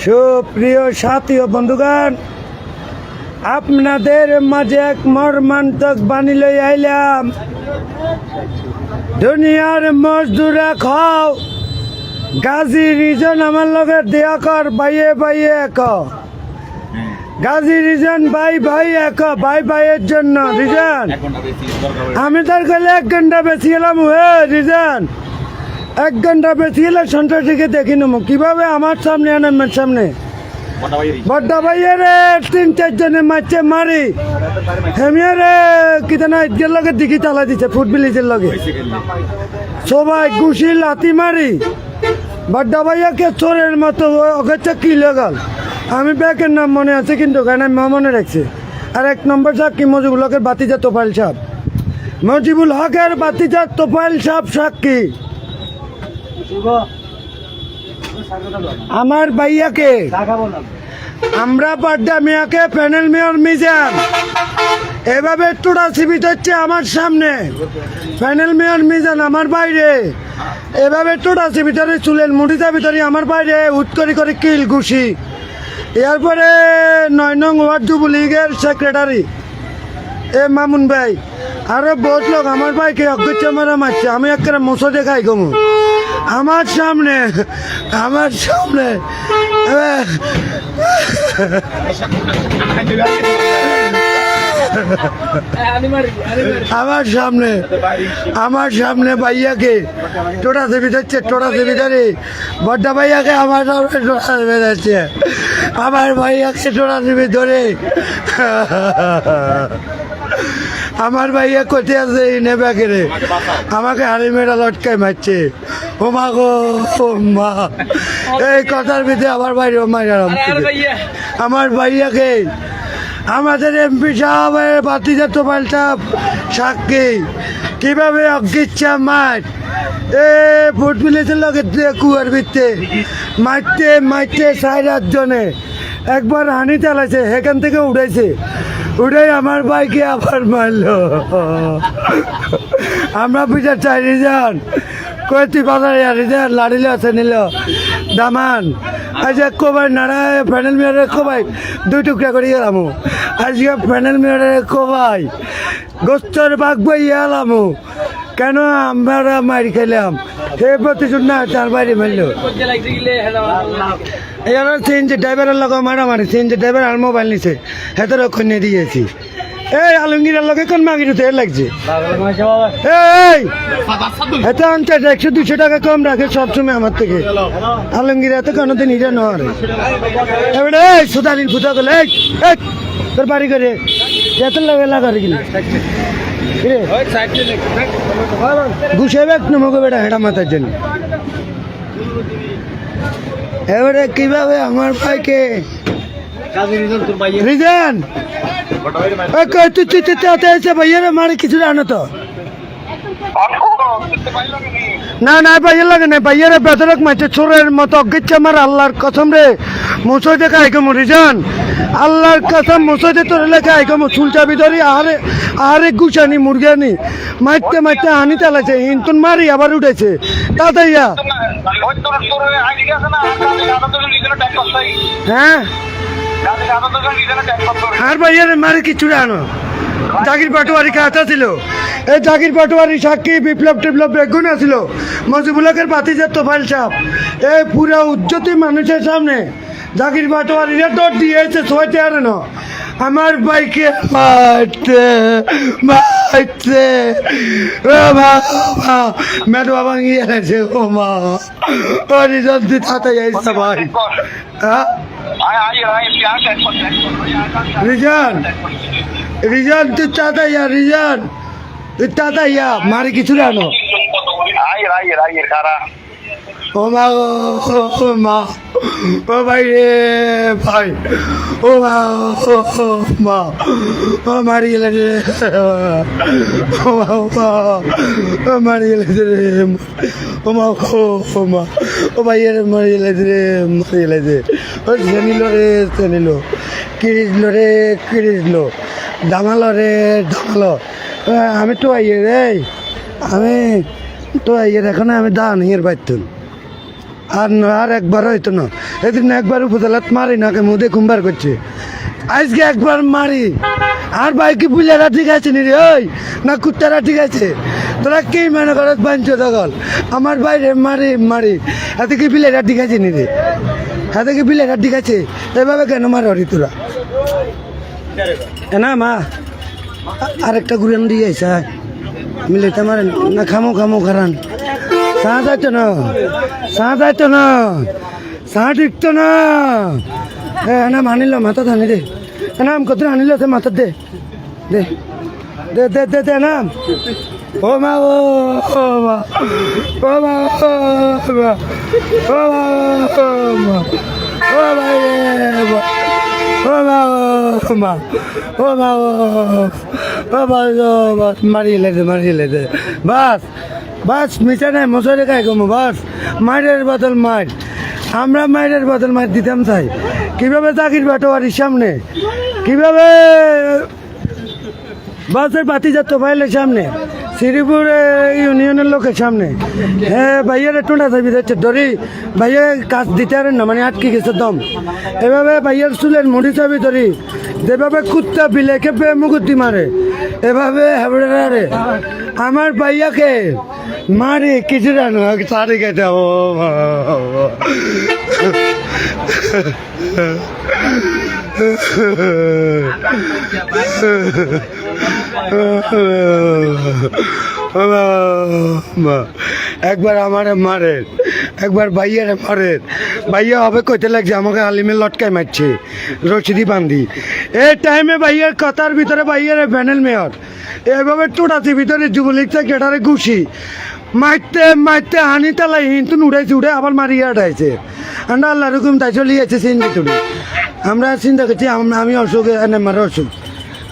সুপ্রিয় সাথী ও বন্ধুগণ, আপনাদের মাঝে এক মর্মান্তক বাণী লই আইলাম। দুনিয়ার মজদুরা খাও, গাজী রিজন আমার লগে দেয়া কর, বাইয়ে বাইয়ে এক গাজী রিজন ভাই ভাই এক ভাই ভাইয়ের জন্য রিজন। আমি তার গেলে 1 ঘন্টা বেশি এলাম। রিজন 1 ঘন্টা বেশি এলে সন্ত্রাসীকে দেখি নেবো কিভাবে আমার সামনে আনামের সামনে বড্ডা ভাইয়ের 3-4 জনে মারছে মারি হেমিয়ারে কিনা ঈদগের লগে দিঘি চালা দিচ্ছে ফুটবিলিজের লগে সবাই ঘুষি লাতি মারি বড্ডা ভাইয়াকে চোরের মতো ওকে কি লাগাল। আমি ব্যাকের নাম মনে আছে কিন্তু গানের মা মনে রাখছে। আর 1 নম্বর সাক্ষী মুজিবুল হকের বাতিজা তোফাইল সাহেব, মুজিবুল হকের বাতিজা তোফাইল সাহেব সাক্ষী। আমার ভাইয়াকে আমরা বাড্ডা মিয়াকে প্যানেল মেয়র মিজান এভাবে টোড়া সিবিত হচ্ছে আমার সামনে। প্যানেল মেয়র মিজান আমার বাইরে এভাবে টোড়া সিবিতরে চুলেন মুড়িটা ভিতরে আমার বাইরে উৎকরি করে কিল ঘুষি। এরপরে 9 নং ওয়ার্ড যুবলীগের সেক্রেটারি মামুন ভাই আরো বহুত লোক আমার ভাইকে অজ্ঞ মারা মারছে। আমি একটা মোছো দেখাই গমু আমার সামনে আমার সামনে আমার সামনে ভাইয়াকে টোটা দেবী যাচ্ছে, টোটা দেবী ধরে বড্ডা ভাইয়াকে আমার সামনে টোটা দেবে যাচ্ছে। আমার ভাইয়াকে টোটা দেবী ধরে আমার ভাইয়া কোথায় আছে নেবে কেড়ে আমাকে হাড়ি মেয়েরা লটকায় মারছে। ও মা গো ও মা, এই কথার ভিতরে আমার বাইরে আমার ভাইয়াকে আমাদের এমপি সাহেবের বাতিজা তোফাইল সাহেব সাক্ষী কিভাবে অজ্ঞিচ্ছা মার ফুট মিলেছেন লগে কুয়ার ভিতরে মারতে মারতে 4-8 জনে একবার হানি চালাইছে, সেখান থেকে উঠেছে উঠে আমার ভাইকে আবার মারলো। আমরা বিচার চাই রিজান কয়েকটি বাজারে রিজান লাড়িলে আছে নিল দামান আজকে কোবাই নাড়ায় প্যানেল মেয়রে কোবাই 2 টুকরা করে গেলাম। আজকে প্যানেল মেয়রে কোবাই গোস্তর বাঘ বই এলাম কেন আমরা মারি খেলাম সে প্রতিশোধ না তার বাইরে মারলো। এবার সিএনজি ড্রাইভারের লোক মারামারি, সিএনজি ড্রাইভার আর মোবাইল নিছে হেতে রক্ষণ নিয়ে দিয়েছি। এই আলমগীরের লোকে কোন মাগির এর লাগছে এই এতে আনতে 100-200 টাকা কম রাখে সবসময় আমার থেকে। আলমগীর এত কোনোদিন হিরে নয় এবারে এই সুদারির ফুটা গেলে এই তোর বাড়ি করে এত লাগা করে কিনা ঘুষাবে নমকে বেটা হেঁটা মাথার জন্য। এবারে কিভাবে আমার ভাইকে রিজান ভাইয়ারে মারে কিছু জানো তো না না ভাইয়ের লাগে না ভাইয়ারে বেতরক মারছে চোরের মতো অজ্ঞিচ্ছে আমার আল্লাহর কসম রে মুসই দেখা আইকম রিজান আল্লাহর কসম মুসইতে তোর লেখা আইকম চুলটা ভিতরে আহারে গুছানি মুরগানি মারতে মারতে হানি চালাইছে হিনতুন মারি আবার উঠেছে তাতাইয়া। হ্যাঁ আর ভাইয়ারে মারে কিছু জানো জাকির পাটোয়ারি কাটা ছিল। এই জাকির পাটোয়ারি সাক্ষী বিপ্লব টিপ্লব বেগুন আছিল মুজিবুল হকের বাতিজা তোফাইল সাহেব এই পুরা উজ্জ্বতি মানুষের সামনে জাকির পাটোয়ারিরা দৌড় দিয়েছে 6 আর ন আমার ভাইকে মারতে মারতে মেট বাবা গিয়ে গেছে ও মা ও রিজান তুই তাড়াতাড়ি আইসা ভাই। রিজান রিজান তুই তাড়াতাড়ি রিজান তুই তাড়াতাড়ি মারি কিছু জানো ও মা ও মা ও ভাই রে ভাই ও মা ও মা ও মারি গেলে রে ও মা ও মারি গেলে রে ও মা ও মা ও ভাই রে মারি গেলে রে মারি গেলে রে ও জানিল রে জানিল কিরিজলো রে কিরিজলো দামালো রে দামালো। আমি তো আইয়ে রে আমি তো আইয়ের এখন আমি দান হিয়ের বাইতুন আর একবার হইতো না, এদিন একবার উপজেলাত মারি না মুদে কুম্বার করছে, আজকে একবার মারি। আর ভাই কি পুজারা ঠিক আছে নি রে, ওই না কুত্তারা ঠিক আছে? তোরা কি মনে করত বাঞ্চ দখল আমার বাইরে মারি মারি, হাতে কি বিলেরা ঠিক আছে নি রে? হাতে কি বিলেরা ঠিক আছে? এভাবে কেন মারি তোরা? না মা আরেকটা ঘুরে দিয়ে আইসা মিলে তোমার না খামো খামো খারান চা যাইতো না, চা যাইতো না, চা টিকতো না। এনাম আনিল মাথা আনি দে, এনাম কত আনিল মাথা দে দে দে দে দে দে নাম। ও মা ও মা ও মা ও মা ও মা ও ভাই ও মা ও মা ও মা ও বাস মারিলে দে বাস বাস মিশা নাই মশারি খাই কমো বাস মায়ের বদল মার, আমরা মায়ের বদল মার দিতাম চাই। কিভাবে চাকরির বাটোয়ারির সামনে, কিভাবে বাসের বাতি যাত পাইলে সামনে, শ্রীপুর ইউনিয়নের লোকের সামনে। হ্যাঁ ভাইয়ার টুন্ডা চাবি যাচ্ছে ধরি, ভাইয়া কাজ দিতে পারেন না, মানে আটকে গেছে দম। এভাবে ভাইয়ার চুলের মুড়ি চাবি ধরি, যেভাবে কুত্তা বিলে খেপে মুকুতি মারে, এভাবে হেবড়ে আমার ভাইয়াকে মারে কিছু জানো সারি খেতে। ও একবার আমারে মারে, একবার ভাইয়ারে মারে, ভাইয়া হবে কইতে লাগছে আমাকে আলিমে লটকায় মারছে রশিদি বান্ধি। এই টাইমে ভাইয়ার কথার ভিতরে ভাইয়ারে প্যানেল মেয়র এভাবে টোটাতে ভিতরে যুবলীগ থেকে এটারে ঘুষি মারতে মারতে হানি তালাই হিন্দু উড়াইছে, উড়ে আবার মারিয়া উঠাইছে। আমরা আল্লাহ রকম তাই চলিয়েছে চিন্তা তুলি, আমরা চিন্তা করছি আমি অসুখ এনে মারে অসুখ,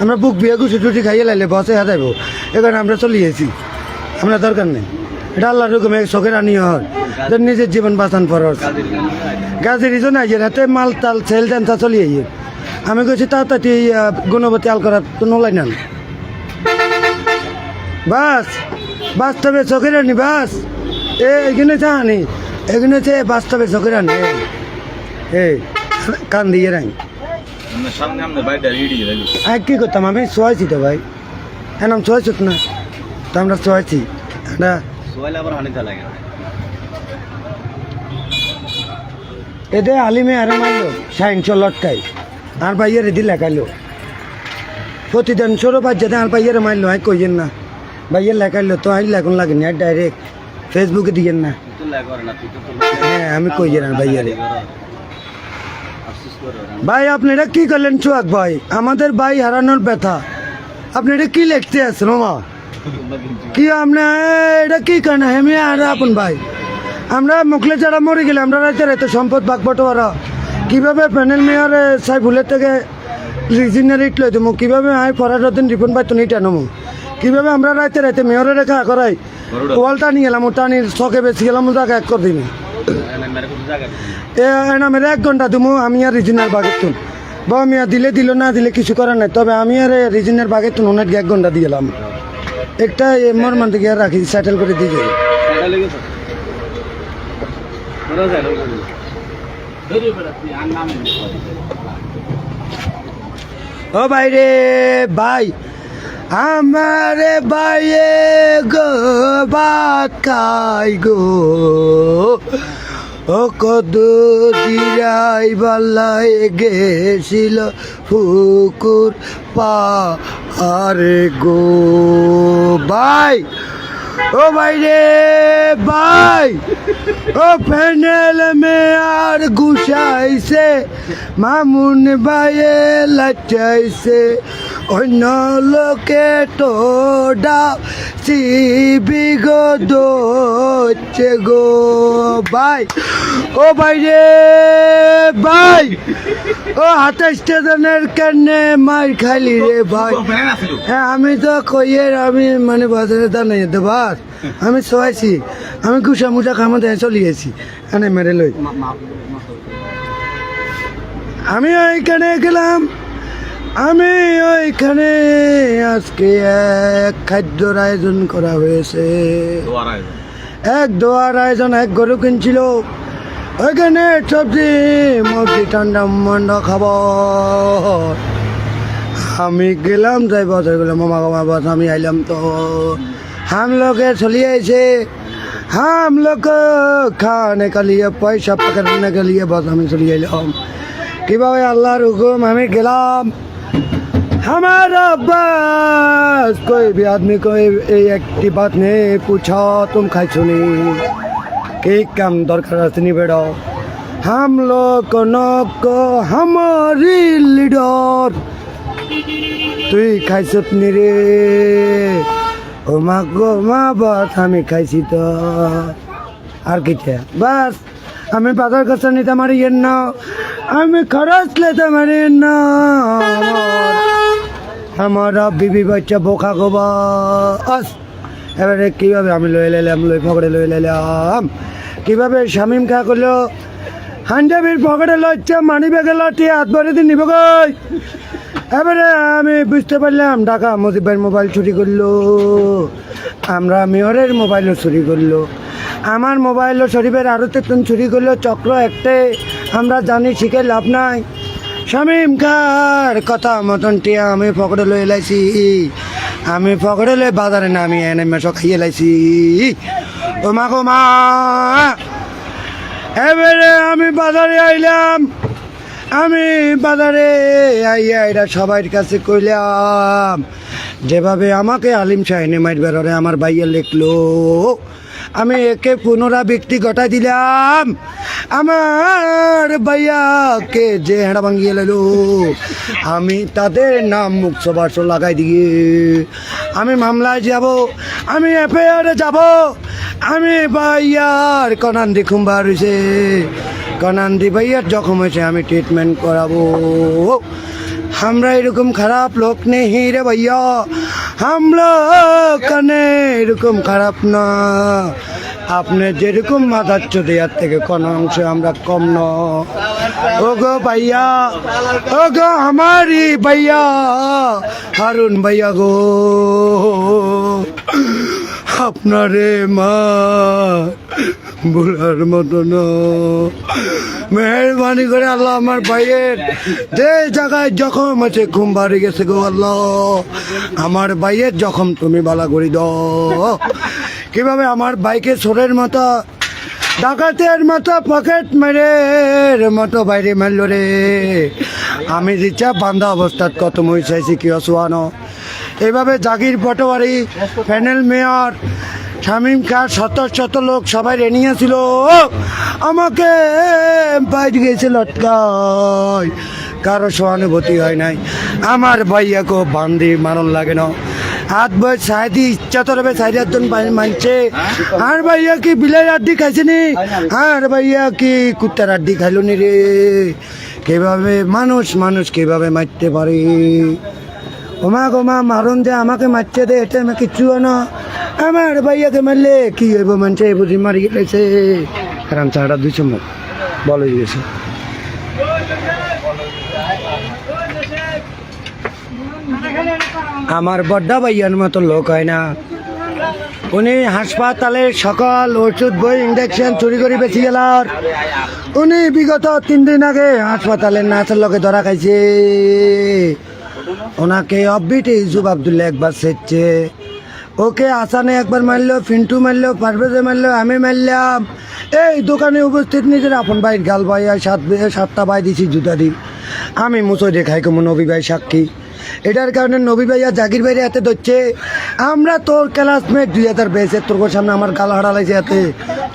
আমরা বুক বিয়ে ঘুষি টুটি খাইয়ে লাইলে বসে হাতাইব, এখানে আমরা চলিয়েছি, আমরা দরকার নেই। এটা আল্লাহ রকম চোখের আনি হয় নিজের জীবন বাঁচান ফরজ। গাছের রিজন আইছে হাতে মাল তাল সেল টেন্সা চলিয়ে আমি কইছি তাড়াতাড়ি গুণবতী আল করার তো নোলাই না বাস বাস্তবে চোখের আনি বাস এখানে চাহানি, এখানে হচ্ছে বাস্তবে চোখের আনি কান দিয়ে রাই কি করতাম আমি শোয়াইছি তো ভাই, এনাম শোয়াইছ না তো আমরা শোয়াইছি আমরা এতে আলিমে আরে মারলো সাইন্স লটকাই আর ভাইয়ারে দি লেখাইলো প্রতিদিন ছোটো বাচ্চাতে আর ভাইয়ারে মারলো আই কইয়েন না, ভাইয়ের লেখাইলো তো আই লেখন লাগেনি আর ডাইরেক্ট ফেসবুকে দিয়েন না। হ্যাঁ আমি কইয়েন আর ভাইয়ারে ভাই আপনারা কি করলেন চুয়াক ভাই, আমাদের ভাই হারানোর ব্যথা আপনারা কি লিখতে আছেন মা কি আপনি এটা কি কেন হেমে আর আপন ভাই আমরা মুখলে যারা মরে গেলে আমরা রাইতে রাইতে সম্পদ ভাগ বটোয়ারা কীভাবে প্যানেল মেয়র সাইফুলের থেকে রিজিনার ইট লই দেবো, কীভাবে আমি ফরাজউদ্দিন রিপন ভাই তো নিটা নেবো, কীভাবে আমরা রাইতে রাইতে মেয়রের রেখা করাই ওয়াল টানি গেলাম ও টানির শখে বেশি গেলাম জায়গা এক করে দিন মেরে 1 ঘন্টা দেবো আমি আর রিজিনার বাগের তুন বা আমি আর দিলে দিল না দিলে কিছু করার নাই, তবে আমি আর রিজিনার বাগের তুন ওনার 1 ঘন্টা দিয়ে গেলাম একটা এমর মান থেকে রাখি সেটেল করে দিয়ে যাই। ও ভাই রে ভাই আমারে বাইয়ে গো ভাত খাই গো ও কত জিরাই বাল্লাই গেছিল ফুকুর পারে গো ভাই ও ভাই রে ভাই ও প্যানেল মে আর গুছাইছে মামুন ভাইয়ে লাচাইছে অন্য লোকে তো ডাব সিবি গো দোচ্ছে গো ভাই ও ভাই রে ভাই ও 28 জনের কেনে মার খাইলি রে ভাই। হ্যাঁ আমি তো কইয়ের আমি মানে বাজারে দাঁড়াই যেতে বাস আমি শোয়াইছি আমি গুসা মুসা খামা দেয় চলিয়েছি এনে মেরে লই আমি ওইখানে গেলাম, আমি ওইখানে আজকে এক খাদ্যর আয়োজন করা হয়েছে, এক দোয়ার আয়োজন, এক গরু কিনছিল ওইখানে সবজি মুরগি ঠান্ডা মান্ডা খাবার। আমি গেলাম যাই বাজার গেলাম মামা বাস আমি আইলাম তো हम लोग चलिए ऐसे हम लोग खाने के लिए पैसा पकड़ने के लिए बस हमें चलिए কিভাবে আল্লাহর হুকুম আমি গেলাম हमारा बस कोई भी आदमी को एक ही बात नहीं पूछा तुम खाई सुनी कि काम दरकार नहीं बेड़ो हम लोग को हमारी लीडर তুই খাইছত নি রে ও মা গো মা বাস আমি খাইছি তো আর কিটা বাস আমি বাজার কাছে নিতে পারি না আমি খরচ নিতে পারি না আমার বিবি বাচ্চা বোকা গো বাস এবারে কীভাবে আমি লই পকেটে লই লাম কীভাবে শামিম খা করলো হাঞ্জাবির পকেটে লচ্ছে মানি ব্যাগে লটি হাত ভরে দিন নিব গই এবারে আমি বুঝতে পারলাম ঢাকা মুজিব ভাইয়ের মোবাইল চুরি করলো আমরা মেয়রের মোবাইলও চুরি করলো আমার মোবাইলও শরীফের আরও তেতুন চুরি করলো চক্র একটাই আমরা জানি শিখে লাভ নাই শামিম খার কথা মতন টিয়া আমি পকেটে লই এলাইছি আমি পকেটে লই বাজারে না আমি এনে মেশো খাইয়ে লাইছি ও মা গো মা এবারে আমি বাজারে আইলাম আমি বাজারে আইয়া এটা সবার কাছে কইলাম যেভাবে আমাকে আলিম শাহিনী মাইরবার ওরে আমার ভাইয়া লিখলো আমি একে পুনরাবৃত্তি ঘটাই দিলাম আমার ভাইয়াকে যে হেঁড়া ভাঙিয়ে লাইলো আমি তাদের নাম মুক্ত বাক্স লাগাই দিয়ে আমি মামলায় যাব আমি এফআইআরে যাব আমি ভাইয়ার কনান্দি খুম্বার হয়েছে কনান্দি ভাইয়ার জখম হয়েছে আমি ট্রিটমেন্ট করাবো আমরা এরকম খারাপ লোক নেই রে ভাইয়া আমরা কানে এরকম খারাপ না আপনি যেরকম মাথাচ্ছ দেওয়ার থেকে কোনো অংশে আমরা কম ন ও গো ভাইয়া ও গো আমারই ভাইয়া হারুন ভাইয়া গো আপনারে মা বলার মতো না মেহরবানি করে আল্লাহ আমার ভাইয়ের যে জায়গায় জখম আছে ঘুম বাড়ি গেছে গো আল্লাহ আমার ভাইয়ের জখম তুমি বালা করে দাও কিভাবে আমার বাইকে সোরের মতো ডাকাতের মতো পকেট মেরের মতো বাইরে মারল রে আমি দিচ্ছা বান্ধা অবস্থাত কত মই চাইছি কি অসুয়ানো এইভাবে জাগির পটোয়ারি প্যানেল মেয়র শামিম খান শত লোক সবাই রেনিয়েছিল আমাকে বাইরে গেছে লটকায় কারো সহানুভূতি হয় নাই আমার ভাইয়াকে বান্ধি মারণ লাগে না হাত বই সাইদি ইচ্ছা তরবে সাইড একজন মানছে আর ভাইয়া কি বিলের আড্ডি খাইছে নি আর ভাইয়া কি কুত্তার আড্ডি খাইল নি রে কিভাবে মানুষ কিভাবে মারতে পারে ওমা গোমা মারণ যে আমাকে মারছে দে এটা আমি কিচ্ছু না আমার ভাইয়াকে মারলে কি হইব মানছে বুঝি মারি গেছে কারণ চাটা 200 মুখ বলে দিয়েছে আমার বড্ডা ভাইয়ার মতো লোক হয় না উনি হাসপাতালের সকল ওষুধ বই ইঞ্জেকশন চুরি করে বেশি গেলার উনি বিগত 3 দিন আগে হাসপাতালের নাচের লোকে ধরা খাইছে ওনাকে অববিট ইউসুফ আবদুল্লাহ একবার সেচ্ছে ওকে আসানে একবার মারলো ফিন্টু মারলো পারভেজে মারলো আমি মারলাম এই দোকানে উপস্থিত নিজের আপন ভাইয়ের গাল ভাইয়া 7টা ভাই দিছি জুতা দি আমি মুসো দেখাই কম নবী ভাই সাক্ষী এটার কারণে নবী ভাইয়া জাগির ভাইরে হাতে ধরছে আমরা তোর ক্লাসমেট 2022 তোর সামনে আমার গাল হারালাইছে হাতে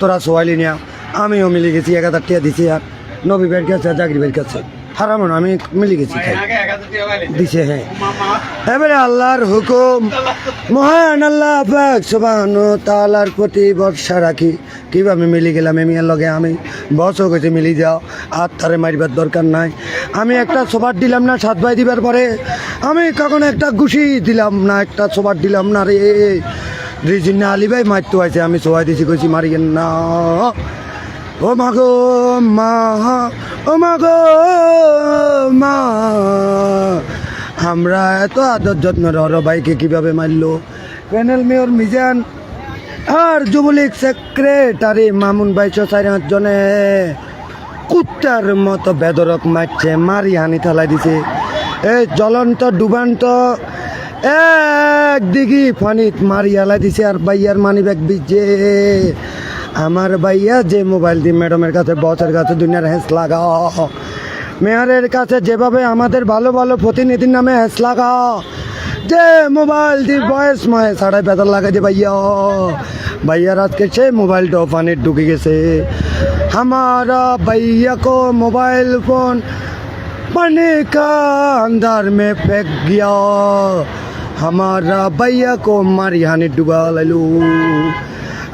তোরা সোয়ালি নিয়া আমিও মিলে গেছি 1000 টাকা দিছি আর নবী ভাইয়ের কাছে জাগির ভাইয়ের কাছে হারামো না আমি মিলে গেছি খাই দিছে হ্যাঁ এবারে আল্লাহর হুকুম মহান আল্লাহ পাক সুবহানাহু ওয়া তাআলার প্রতি ভরসা রাখি কিভাবে মিলে গেলাম এমিয়ার লগে আমি বসও গেছে মিলি যাও আর তারে মারিবার দরকার নাই আমি একটা সোবার দিলাম না 7 ভাই দিবার পরে আমি কখনো একটা ঘুষি দিলাম না একটা সোবার দিলাম না রে রিজিনা আলী ভাই মারতে হয়েছে আমি সোয়াই দিছি কইছি মারিয়েন না ও মা গো মা ও মা গো মা আমরা এত আদর যত্ন রর ভাইকে কীভাবে মারলো প্যানেল মেয়র মিজান আর যুবলীগ সেক্রেটারি মামুন ভাই 4-5 জনে কুত্তার মতো বেদরক মারছে, মারি হানি থালাই দিছে। এই জ্বলন্ত ডুবান্ত একদিকে পানিত মারি হালাই দিছে। আর ভাইয়ার মানি ব্যাগ বিজে। আমার ভাইয়া যে মোবাইল দিয়ে ম্যাডামের কাছে, বসের কাছে দুনিয়ার হ্যাঁস লাগা, মেয়রের কাছে যেভাবে আমাদের ভালো ভালো প্রতিনিধির নামে হ্যাঁস লাগা, যে মোবাইল দিয়ে বয়স ময়ে সাড়াই বেতন লাগাই দে ভাইয়া। ভাইয়ার আজকে সে মোবাইলটাও পানির ঢুকে গেছে। हमारा भैया को मोबाइल फोन पानी का अंदर में फेंक गया। हमारा भैया को मारी हानि डुबा लालू।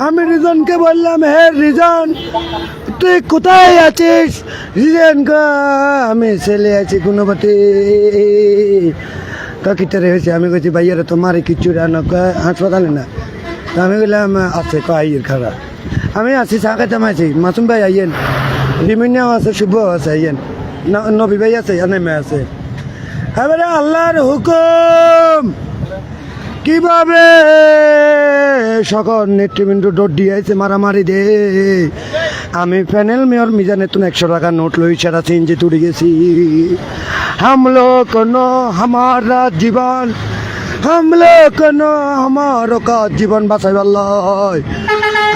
আমি রিজনকে বললাম, হে রিজন তুই কোথায় আছিস? রিজন আমি ছেলে আছি গুণবতী কিটারে হয়েছে। আমি কইছি ভাইয়ারে তো মারি কিচ্ছু রান্না হাসপাতালে না। তো আমি বললাম আছে আইয়ের খারাপ। আমি আছি চা খাইতাম আছি। মাসুম ভাই আইয়েন, রিমিনিয়াও আছে, শুভ আছে, আইয়েন নবী ভাই আছে, নেমে আছে। এবারে আল্লাহর হুকুম কিভাবে সকল নেতৃবৃন্দ ডোর দিয়েছে মারামারি দে। আমি প্যানেল মেয়র মিজানের তুমি 100 টাকা নোট লই সারা সিনজি তুড়ি গেছি। हम लोग नो हमारा जीवन, हम लोग नो हमारो का জীবন বাঁচাইবার লয়।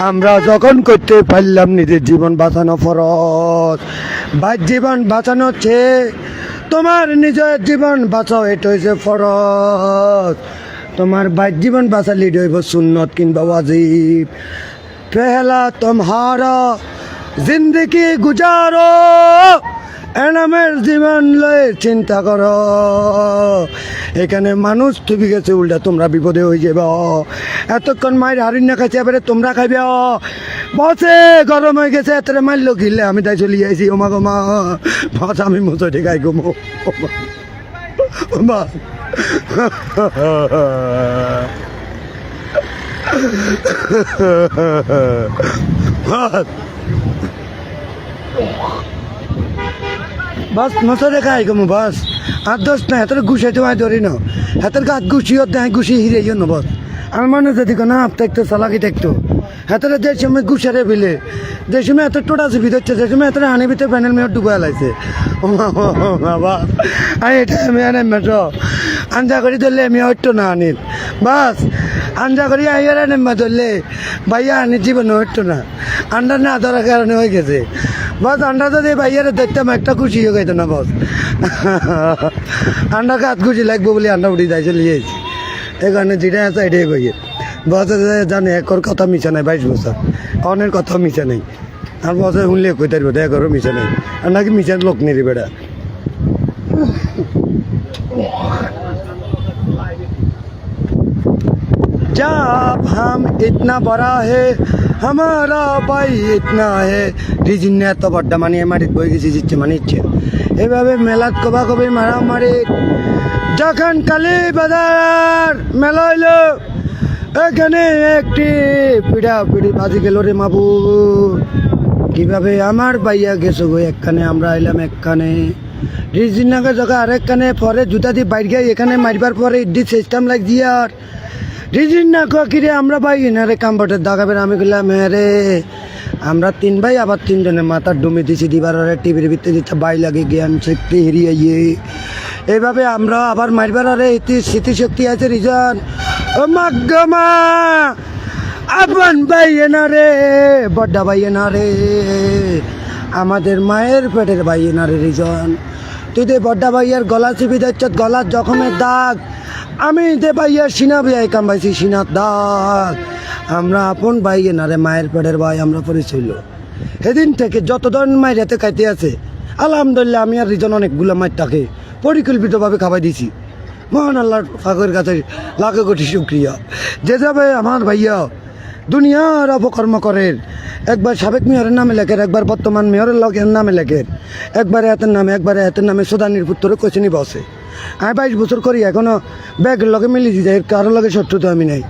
আমরা যখন করতে পারলাম নিজের জীবন বাঁচানো ফরজ। জীবন বাঁচানো চেয়ে তোমার নিজের জীবন বাঁচাও, এটা হয়েছে ফরজ। তোমার জীবন বাঁচালে হইব সুন্নত কিংবা ওয়াজিব। পেহলা তোমারা জিন্দগি গুজারো, এনামের জীবন লয়ে চিন্তা করো। এখানে মানুষ থুবি গেছে, উল্টা তোমরা বিপদে হয়ে যাবে। এতক্ষণ মায়ের হারিন না খাইছে, এবারে তোমরা খাইবে। বসে গরম হয়ে গেছে, এত মারলো গিলে আমি তাই চলে যাইছি। ওমা গোমা বস, আমি মতো ঠেকাই গোমো মা। बस मसरे का आएगा बस আর দোষ না হাতের ঘুষাইতে হয় ধরি না হাতের গাছ ঘুষিও দেয় ঘুষি হিরে না বস আমার মনে যদি না দেখতো চালাকি দেখতো হাতের যে সময় ঘুষারে ফেলে যে সময় হাতের টোটা চিপি দিচ্ছে যে সময় হাতের হানি ভিতরে প্যানেল মেয়র ডুবা লাইছে বাবা আর এটা আমি আনে মেট্রো আঞ্জা করি ধরলে আমি হইতো না আনিত বাস আঞ্জা করি আইয়ার নেমা ধরলে ভাইয়া আনি জীবনে হইতো না আন্ডা না ধরার কারণে হয়ে গেছে বস আন্ডা যদি ভাইয়ারে দেখতাম একটা খুশি হয়ে গেতো না বস আন্ডা কাজ খুশি লাগবো বলে আন্ডা উঠি যাই চলে যাইছি এই কারণে যেটা আছে এটাই কইয়ে বসে জানে একর কথা মিশা নাই 22 বছর অনের কথা মিশা নেই আর বসে শুনলে কই তার বেটা একরও মিশা নেই আর নাকি মিশার লোক নেই রে বেটা जब हम इतना बड़ा है हमारा भाई इतना है রিজিনে এত বড্ডা মানে মারিত বই গেছি জিচ্ছে মানে ইচ্ছে এভাবে মেলাত কবা কবি মারামারি যখন কালী বাজার মেলা হইল এখানে একটি পিড়া পিড়ি বাজি গেল রে মাবু কিভাবে আমার বাইয়া গেছো গো একখানে আমরা এলাম একখানে রিজিনাকে যখন আরেকখানে পরে জুতা দিয়ে বাইর গাই এখানে মারবার পরে ইডি সিস্টেম লাগ আর রিজিন না কিরে আমরা ভাই এনারে কাম্পটের দাগাবেন আমি বললাম হ্যাঁ রে আমরা 3 ভাই আবার 3 জনের মাথার ডুমে দিছি দিবার টিভির ভিতরে দিচ্ছে বাই লাগে জ্ঞান শক্তি হেরিয়ে এইভাবে আমরা আবার মারবার আরে স্মৃতিশক্তি আছে রিজন ও মাগমা আপন ভাই এনারে বড্ডা ভাই এনারে আমাদের মায়ের পেটের ভাই এনারে রিজন তুই দে বড্ডা ভাইয়ের গলা চিপি দিচ্ছ গলার জখমের দাগ আমি দে ভাইয়ার সিনা ভাই কামাইছি সিনার দাগ আমরা আপন ভাই এনারে মায়ের পেটের ভাই আমরা পরিচয় সেদিন থেকে যত ধরনের মায়ের হাতে খাইতে আছে আলহামদুলিল্লাহ আমি আর রিজন অনেকগুলো মায়েরটাকে পরিকল্পিতভাবে খাওয়াই দিছি মহান আল্লাহর ফাঁকের কাছে লাখো কোটি শুক্রিয়া যে যাবে আমার ভাইয়া দুনিয়ার অপকর্ম করেন একবার সাবেক মেয়রের নামে লেখের একবার বর্তমান মেয়রের লগের নামে লেখের একবারে হাতের নামে সুদানির পুত্র কোচিনি বসে আমি 22 বছর করি এখনো ব্যাগের লগে মিলিয়ে যায় কারোর লগে শত্রুতা আমি নাই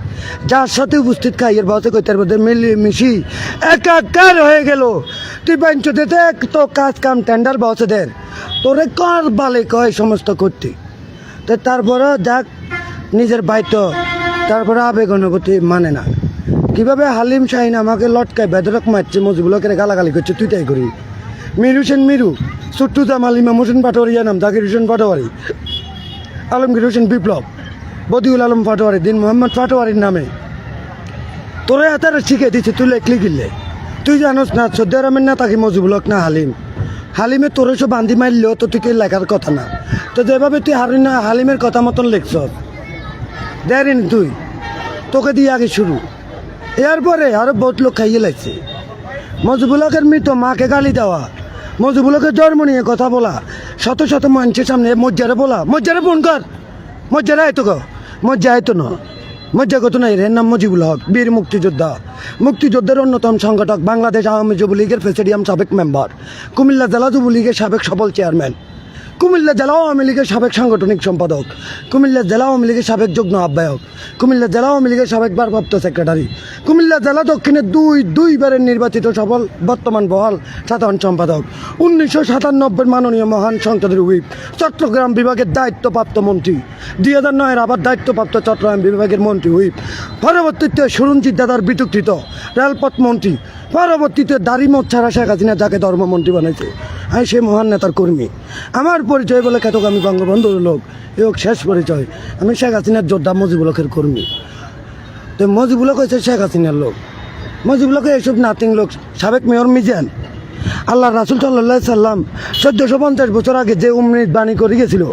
যার সাথে উপস্থিত খাইয়ের বসে কইতার মধ্যে মিশি একাকার হয়ে গেল তুই বাঞ্চতে তো কাজ কাম টেন্ডার বসে দের তোরে কর বালে কয় সমস্ত করতে তো তারপরে যাক নিজের বাইত তারপরে আবেগ অনুভূতি মানে না কিভাবে হালিম শাহিন আমাকে লটকায় বেদরক মারছে মজগুলোকে গালাগালি করছে তুই তাই করি মীর হোসেন মিরু, সুট্টু জামাল, ইমাম হোসেন পাটোয়ারি নাম, জাকির হোসেন পাটোয়ারি, আলমগীর হোসেন বিপ্লব, বদিউল আলম পাটোয়ারি, দিন মোহাম্মদ পাটোয়ারির নামে তোরা এত শিখে দিচ্ছে, তুই লেখলি গিললে। তুই জানোস না সৌদি আরবের নেতা কি মজিবুল হক না হালিম? হালিমে তোর সব বান্ধি মারলেও তো তুই কি লেখার কথা না। তো যেভাবে তুই হালিমের কথা মতন লেখছ দেরিন তুই, তোকে দিয়ে আগে শুরু। এরপরে আরো বহুত লোক খাইয়ে লাগছে। মজিবুল হকের মৃত মাকে গালি দেওয়া, মজিবুল হকের জন্ম নিয়ে কথা বলা, শত শত মানুষের সামনে মজ্জারে বলা, মজ্জারে ফোন কর, মজ্জারে আয়তো গো, মজ্জা আয়তো না, মজ্জা কত নাই। এর নাম মজিবুল হক, বীর মুক্তিযোদ্ধা, মুক্তিযুদ্ধের অন্যতম সংগঠক, বাংলাদেশ আওয়ামী যুবলীগের প্রেসিডিয়াম সাবেক মেম্বার, কুমিল্লা জেলা যুবলীগের সাবেক সফল চেয়ারম্যান, কুমিল্লা জেলা আওয়ামী লীগের সাবেক সাংগঠনিক সম্পাদক, কুমিল্লা জেলা আওয়ামী লীগের সাবেক যুগ্ম আহ্বায়ক, কুমিল্লা জেলা আওয়ামী লীগের সাবেক ভারপ্রাপ্ত সেক্রেটারি, কুমিল্লা জেলা দক্ষিণের দুইবারের নির্বাচিত সফল বর্তমান বহাল সাধারণ সম্পাদক, 1997 মাননীয় মহান সংসদের হুইপ, চট্টগ্রাম বিভাগের দায়িত্বপ্রাপ্ত মন্ত্রী, 2009 আবার দায়িত্বপ্রাপ্ত চট্টগ্রাম বিভাগের মন্ত্রী হুইপ, পরবর্তীতে সুরঞ্জিত দাদার বিতর্কিত রেলপথ মন্ত্রী, পরবর্তীতে দাড়িমত ছাড়া শেখ হাসিনা যাকে ধর্মমন্ত্রী বানাইছে। আমি সে মহান নেতার কর্মী। আমার পরিচয় বলে খ্যাত আমি বঙ্গবন্ধুর লোক, এ হোক শেষ পরিচয়। আমি শেখ হাসিনার যোদ্ধা, মুজিবুল হকের কর্মী। তো মুজিবুল হক হয়েছে শেখ হাসিনার লোক। মুজিবুল হক এইসব নাতিং লোক। সাবেক মেয়র মিজান, আল্লাহ রাসুল সাল্লাহ সাল্লাম 1450 বছর আগে যে উম্মত বাণী করে গেছিল,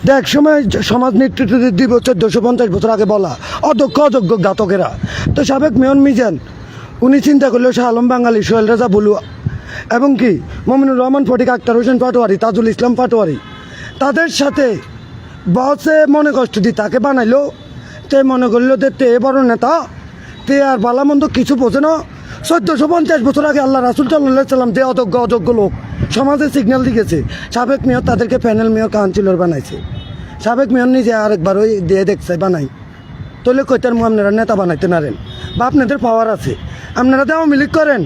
দেখ সময় সমাজ নেতৃত্ব দিব 1450 বছর আগে বলা অযোগ্য ঘাতকেরা। তো সাবেক মেয়র মিজান উনি চিন্তা করলেও শাহ আলম বাঙালি, সোহেল রাজা বলুয়া এবং কি মমিনুর রহমান ফটিক, আক্তার হোসেন পাটোয়ারি, তাজুল ইসলাম পাটোয়ারি, তাদের সাথে বসে মনে কষ্ট দিয়ে তাকে বানাইলো। তে মনে করলো যে তে বড় নেতা, তে আর বালামন্দ কিছু বোঝে না। 1450 বছর আগে আল্লাহ রাসুল সাল্লাহ সাল্লাম যে অযোগ্য লোক সমাজে সিগন্যাল দিয়েছে, সাবেক মেয়র তাদেরকে প্যানেল মেয়র কাউন্সিলর বানাইছে। সাবেক মেয়র নিজে আরেকবার ওই দিয়ে দেখছে বানাই, তাহলে কইতার আপনারা নেতা বানাইতে নারেন বা আপনাদের পাওয়ার আছে, আপনারা তো আওয়ামী লীগ করেন,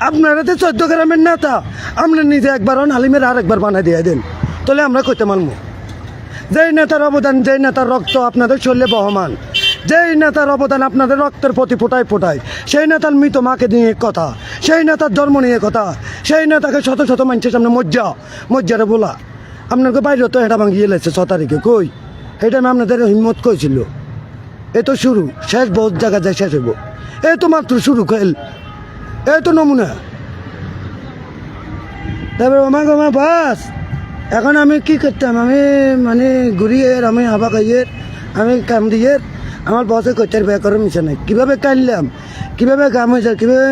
আপনারা তো 14 গ্রামের নেতা, আপনার নিজে একবার হালিমের আরেকবার বানাই দিয়ে দেন, তাহলে আমরা কইতে মানব। যেই নেতার অবদান, যেই নেতার রক্ত আপনাদের শরীরে বহমান, যেই নেতার অবদান আপনাদের রক্তের প্রতি ফোটায় ফোটায়, সেই নেতার মৃত মাকে নিয়ে কথা, সেই নেতার জন্ম নিয়ে কথা, সেই নেতাকে শত শত মানুষের সামনে মজ্জারে বলা। আপনাকে বাইরে তো এটা ভাঙিয়ে লেছে 6 তারিখে, কই এটা আমি আপনাদের হিম্মত কইছিল। এ তো শুরু, শেষ বহুত জায়গা যায় শেষ হইব। এই তো মাত্র শুরু খেল, এই তো নমুনা। তারপরে ওমা বাস এখন আমি কি করতাম, আমি মানে ঘুরিয়ে আমি হাবা খাইয়ের, আমি কাম দিয়ে আমার বসে কইতার ব্যয় করার মিশে নাই। কীভাবে কানলাম, কীভাবে গাম হয়েছে, কীভাবে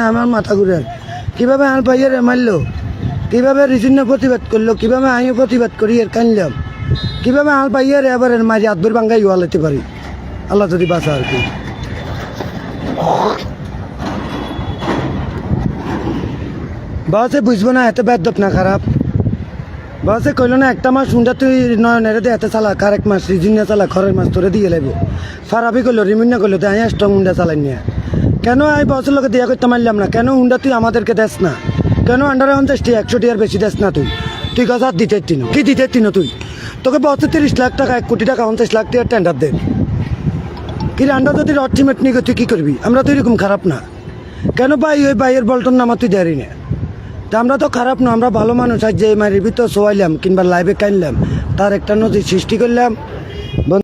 আমার মাথা ঘুরে, কীভাবে আমার ভাইয়ের মারলো, কীভাবে রিজিন্য প্রতিবাদ করলো, কীভাবে আমিও প্রতিবাদ করি এর কানলাম, কীভাবে আমার ভাইয়ের এবার মাঝে আদবের বাঙ্গাই ওয়ালাতে পারি, আল্লাহ যদি বাঁচা আর কি। বসে বুঝবো না এত বেদব না খারাপ। বসে কইল না একটা মাস হুন্ডা তুই নয়নের দে এত চালা, কারেক মাস রিজিনিয়া চালা, খরের মাস তোরে দিয়ে লাগবো। ফারাবি করলো, রিমিন্না করলো, তো আমি স্ট্রং হুন্ডা চালাই নিয়ে কেন আমি বসের লোকে দিয়া করতে মারলাম না? কেন হুন্ডা তুই আমাদেরকে দেস না? কেন আন্ডারে 50টি 100টি আর বেশি দেস না? তুই কাজ আর দিতে তিনো কি দিতে তিনো তুই? তোকে বছর 30 লাখ টাকা, 1 কোটি টাকা, 50 লাখ টাকা টেন্ডার দেন। কি আন্ডা যদি অটিমেট নিয়ে তুই কী করবি? আমরা তো এরকম খারাপ না। কেন ভাই ওই ভাইয়ের বলটন নামা তুই দেরি না? তা আমরা তো খারাপ না, আমরা ভালো মানুষ। আজ যে মারির ভিতর শোয়াইলাম কিংবা লাইভে কাইনলাম, তার একটা নদী সৃষ্টি করলাম।